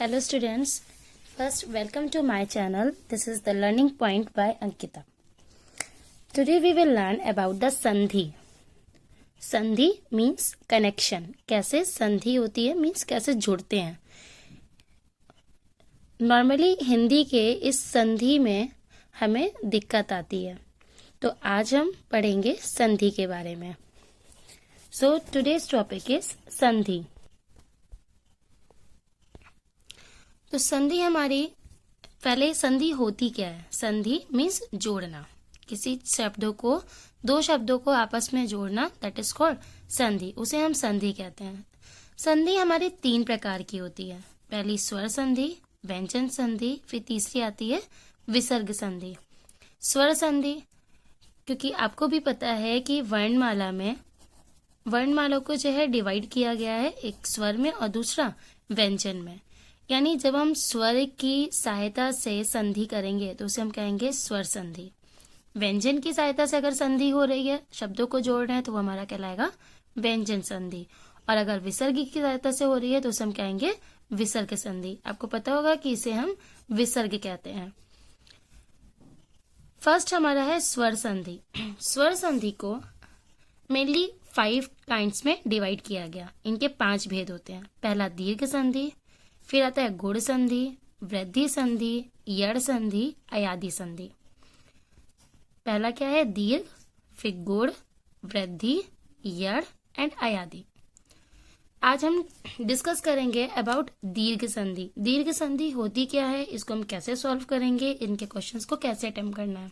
Hello students, first welcome to my channel. This is the Learning Point by Ankita. Today we will learn about the Sandhi. Sandhi means connection. कैसे संधि होती है means कैसे जुड़ते हैं. Normally Hindi के इस संधि में हमें दिक्कत आती है, तो आज हम पढ़ेंगे संधि के बारे में. So today's topic is संधि. तो संधि हमारी, पहले संधि होती क्या है. संधि मीन्स जोड़ना, किसी शब्दों को, दो शब्दों को आपस में जोड़ना, दैट इज कॉल्ड संधि. उसे हम संधि कहते हैं. संधि हमारी तीन प्रकार की होती है. पहली स्वर संधि, व्यंजन संधि, फिर तीसरी आती है विसर्ग संधि. स्वर संधि, क्योंकि आपको भी पता है कि वर्णमाला में वर्णमाला को जो है डिवाइड किया गया है, एक स्वर में और दूसरा व्यंजन में. यानी जब हम स्वर की सहायता से संधि करेंगे तो उसे हम कहेंगे स्वर संधि. व्यंजन की सहायता से अगर संधि हो रही है, शब्दों को जोड़ रहे हैं, तो वो हमारा कहलाएगा व्यंजन संधि. और अगर विसर्ग की सहायता से हो रही है तो उसे हम कहेंगे विसर्ग संधि. आपको पता होगा कि इसे हम विसर्ग कहते हैं. फर्स्ट हमारा है स्वर संधि. स्वर संधि को मेनली 5 काइंड्स में डिवाइड किया गया. इनके 5 भेद होते हैं. पहला दीर्घ संधि, फिर आता है गुण संधि, वृद्धि संधि, यड़ संधि, अयादि संधि. पहला क्या है, दीर्घ, फिर गुण, वृद्धि, यड़ एंड अयादि. आज हम डिस्कस करेंगे अबाउट दीर्घ संधि. दीर्घ संधि होती क्या है, इसको हम कैसे सॉल्व करेंगे, इनके क्वेश्चंस को कैसे अटेम्प्ट करना है.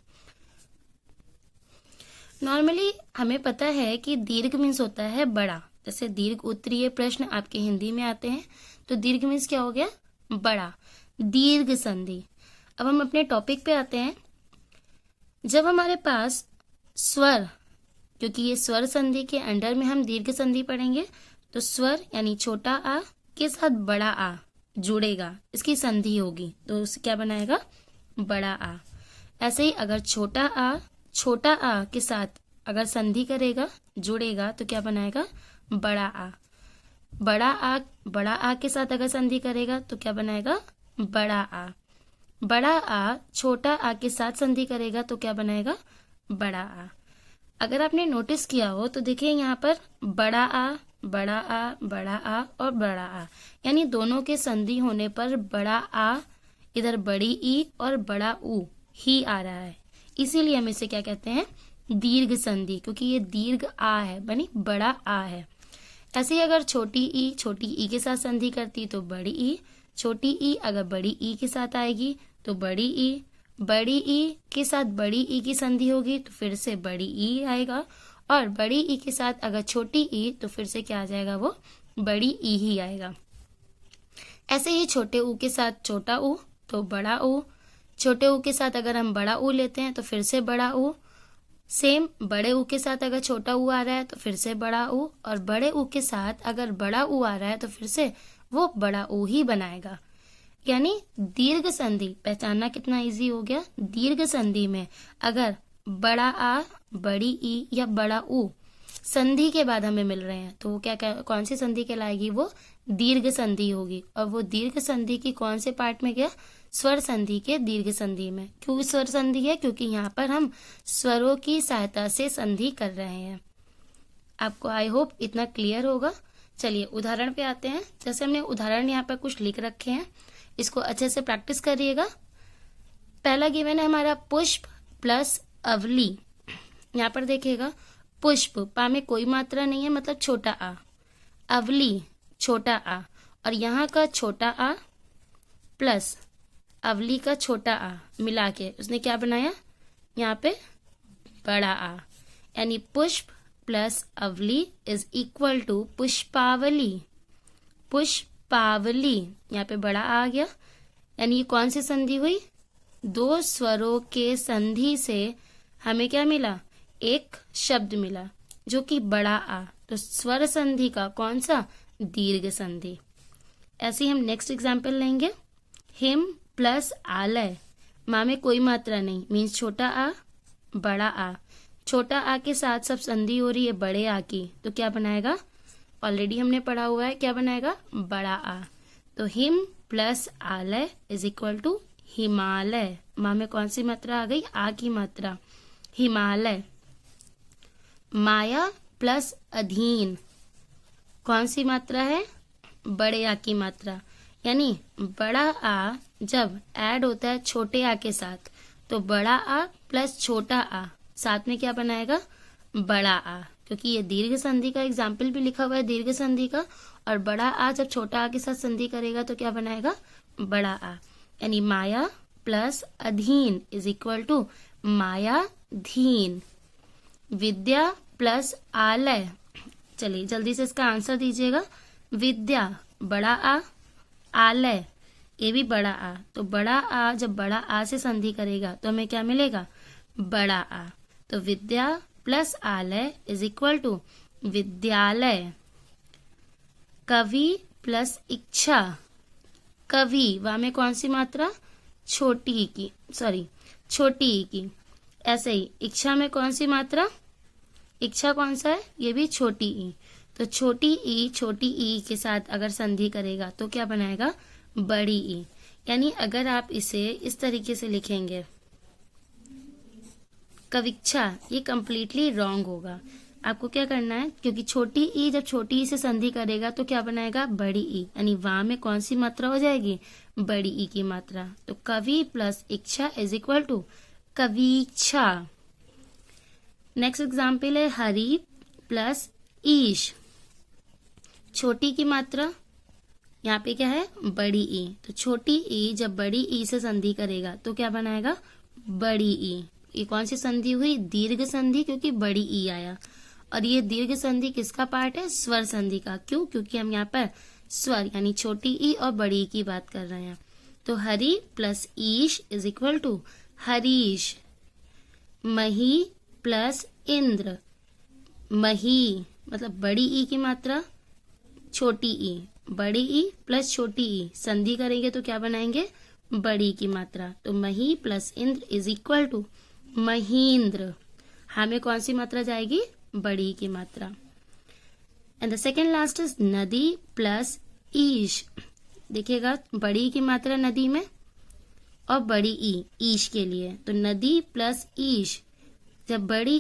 नॉर्मली हमें पता है कि दीर्घ मीन्स होता है बड़ा. जैसे दीर्घ उत्तरीय प्रश्न आपके हिंदी में आते हैं, तो दीर्घ मीन्स क्या हो गया, बड़ा. दीर्घ संधि. अब हम अपने टॉपिक पे आते हैं. जब हमारे पास स्वर, क्योंकि ये स्वर संधि के अंडर में हम दीर्घ संधि पढ़ेंगे, तो स्वर यानी छोटा आ के साथ बड़ा आ जुड़ेगा, इसकी संधि होगी, तो उसे क्या बनाएगा, बड़ा आ. ऐसे ही अगर छोटा आ के साथ अगर संधि करेगा, जुड़ेगा, तो क्या बनाएगा, बड़ा आ. बड़ा आ के साथ अगर संधि करेगा तो क्या बनाएगा, बड़ा आ. बड़ा आ छोटा आ के साथ संधि करेगा तो क्या बनाएगा, बड़ा आ. अगर आपने नोटिस किया हो तो देखिए यहाँ पर बड़ा आ, बड़ा आ, बड़ा आ और बड़ा आ, यानी दोनों के संधि होने पर बड़ा आ, इधर बड़ी ई और बड़ा ऊ ही आ रहा है. इसीलिए हम इसे क्या कहते हैं, दीर्घ संधि, क्योंकि ये दीर्घ आ है, बनी बड़ा आ है. ऐसे ही अगर छोटी ई के साथ संधि करती तो बड़ी ई, छोटी ई अगर बड़ी ई के साथ आएगी तो बड़ी ई के साथ बड़ी ई की संधि होगी तो फिर से बड़ी ई आएगा, और बड़ी ई के साथ अगर छोटी ई तो फिर से क्या आ जाएगा, वो बड़ी ई ही आएगा. ऐसे ही छोटे ऊ के साथ छोटा ऊ तो बड़ा ऊ, छोटे ऊ के साथ अगर हम बड़ा ऊ लेते हैं तो फिर से बड़ा ऊ. सेम बड़े ऊ के साथ अगर छोटा ऊ आ रहा है तो फिर से बड़ा ऊ, और बड़े ऊ के साथ अगर बड़ा ऊ आ रहा है तो फिर से वो बड़ा ऊ ही बनाएगा. यानी दीर्घ संधि पहचानना कितना इजी हो गया. दीर्घ संधि में अगर बड़ा आ, बड़ी ई या बड़ा ऊ संधि के बाद हमें मिल रहे हैं तो वो क्या कौन सी संधि कहलाएगी, वो दीर्घ संधि होगी. और वो दीर्घ संधि की कौन से पार्ट में गया, स्वर संधि के दीर्घ संधि में. क्यों स्वर संधि है, क्योंकि यहाँ पर हम स्वरों की सहायता से संधि कर रहे हैं. आपको आई होप इतना क्लियर होगा. चलिए उदाहरण पे आते हैं. जैसे हमने उदाहरण यहाँ पर कुछ लिख रखे हैं, इसको अच्छे से प्रैक्टिस करिएगा. पहला गिवन है हमारा पुष्प प्लस अवली. यहाँ पर देखिएगा, पुष्प पा में कोई मात्रा नहीं है, मतलब छोटा आ. अवली छोटा आ, और यहाँ का छोटा आ प्लस अवली का छोटा आ मिला के उसने क्या बनाया, यहाँ पे बड़ा आ. यानी पुष्प प्लस अवली इज इक्वल टू पुष्पावली. पुष्पावली, यहाँ पे बड़ा आ गया. यानी ये कौन सी संधि हुई, दो स्वरों के संधि से हमें क्या मिला, एक शब्द मिला जो कि बड़ा आ. तो स्वर संधि का कौन सा, दीर्घ संधि. ऐसे ही हम नेक्स्ट एग्जाम्पल लेंगे. हिम प्लस आलय, माँ में कोई मात्रा नहीं, मीन्स छोटा आ बड़ा आ. छोटा आ के साथ सब संधि हो रही है बड़े आ की, तो क्या बनाएगा, ऑलरेडी हमने पढ़ा हुआ है, क्या बनाएगा, बड़ा आ. तो हिम प्लस आलय इज इक्वल टू हिमालय। माँ में कौन सी मात्रा आ गई? आ की मात्रा। हिमालय। माया प्लस अधीन, कौन सी मात्रा है? बड़े आ की मात्रा। यानी बड़ा आ जब ऐड होता है छोटे आ के साथ तो बड़ा आ प्लस छोटा आ साथ में क्या बनाएगा? बड़ा आ, क्योंकि ये दीर्घ संधि का एग्जाम्पल भी लिखा हुआ है दीर्घ संधि का। और बड़ा आ जब छोटा आ के साथ संधि करेगा तो क्या बनाएगा? बड़ा आ। यानी माया प्लस अधीन इज इक्वल टू मायाधीन। विद्या प्लस आलय, चलिए जल्दी से इसका आंसर दीजिएगा। विद्या बड़ा आ, आलय ये भी बड़ा आ, तो बड़ा आ जब बड़ा आ से संधि करेगा तो हमें क्या मिलेगा? बड़ा आ। तो विद्या प्लस आलय इज इक्वल टू विद्यालय। कवि प्लस इच्छा, कवि वहां में कौन सी मात्रा? छोटी ई की, सॉरी छोटी ई की। ऐसे ही इच्छा में कौन सी मात्रा? इच्छा कौन सा है? ये भी छोटी ई। तो छोटी ई के साथ अगर संधि करेगा तो क्या बनाएगा? बड़ी ई। यानी अगर आप इसे इस तरीके से लिखेंगे कविच्छा, ये कंप्लीटली रॉन्ग होगा। आपको क्या करना है, क्योंकि छोटी ई जब छोटी ई से संधि करेगा तो क्या बनाएगा? बड़ी ई। यानी वहां में कौन सी मात्रा हो जाएगी? बड़ी ई की मात्रा। तो कवि प्लस इच्छा इज इक्वल टू कविच्छा। नेक्स्ट एग्जाम्पल है हरि प्लस ईश। छोटी की मात्रा यहाँ पे क्या है? बड़ी ई। तो छोटी ई जब बड़ी ई से संधि करेगा तो क्या बनाएगा? बड़ी ई। ये कौन सी संधि हुई? दीर्घ संधि, क्योंकि बड़ी ई आया। और ये दीर्घ संधि किसका पार्ट है? स्वर संधि का। क्यों? क्योंकि हम यहाँ पर स्वर यानी छोटी ई और बड़ी ई की बात कर रहे हैं। तो Hari plus Ish is equal to Harish. Mahi plus Indra, मही मतलब बड़ी ई की मात्रा छोटी ई, बड़ी ई प्लस छोटी ई संधि करेंगे तो क्या बनाएंगे? बड़ी की मात्रा। तो मही प्लस इंद्र इज इक्वल टू महींद्र। हमें कौन सी मात्रा जाएगी? बड़ी की मात्रा। And the second last is नदी प्लस ईश। देखिएगा बड़ी की मात्रा नदी में और बड़ी ई ईश के लिए। तो नदी प्लस ईश, जब बड़ी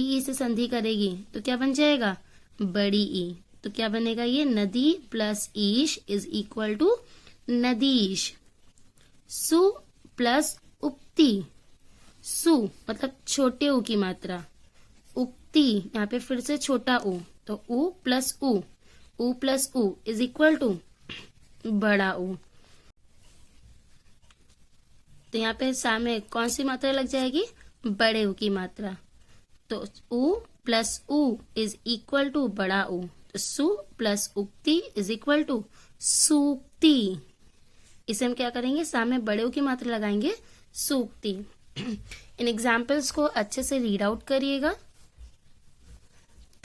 ई से संधि करेगी तो क्या बन जाएगा? बड़ी ई। तो क्या बनेगा? ये नदी plus Ish is equal to नदीश। सु प्लस उक्ति, सु मतलब छोटे ऊ की मात्रा, उक्ति यहाँ पे फिर से छोटा ऊ, तो ऊ प्लस ऊ इज इक्वल टू बड़ा ऊ। तो यहाँ पे सामने कौन सी मात्रा लग जाएगी? बड़े ऊ की मात्रा। तो ऊ प्लस ऊ इज इक्वल टू बड़ा ऊ। तो सु प्लस उक्ति इज इक्वल टू सूक्ति। इसे हम क्या करेंगे? सामने बड़े ऊ की मात्रा लगाएंगे, सूक्ति। इन एग्जाम्पल्स को अच्छे से रीड आउट करिएगा।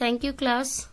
Thank you class.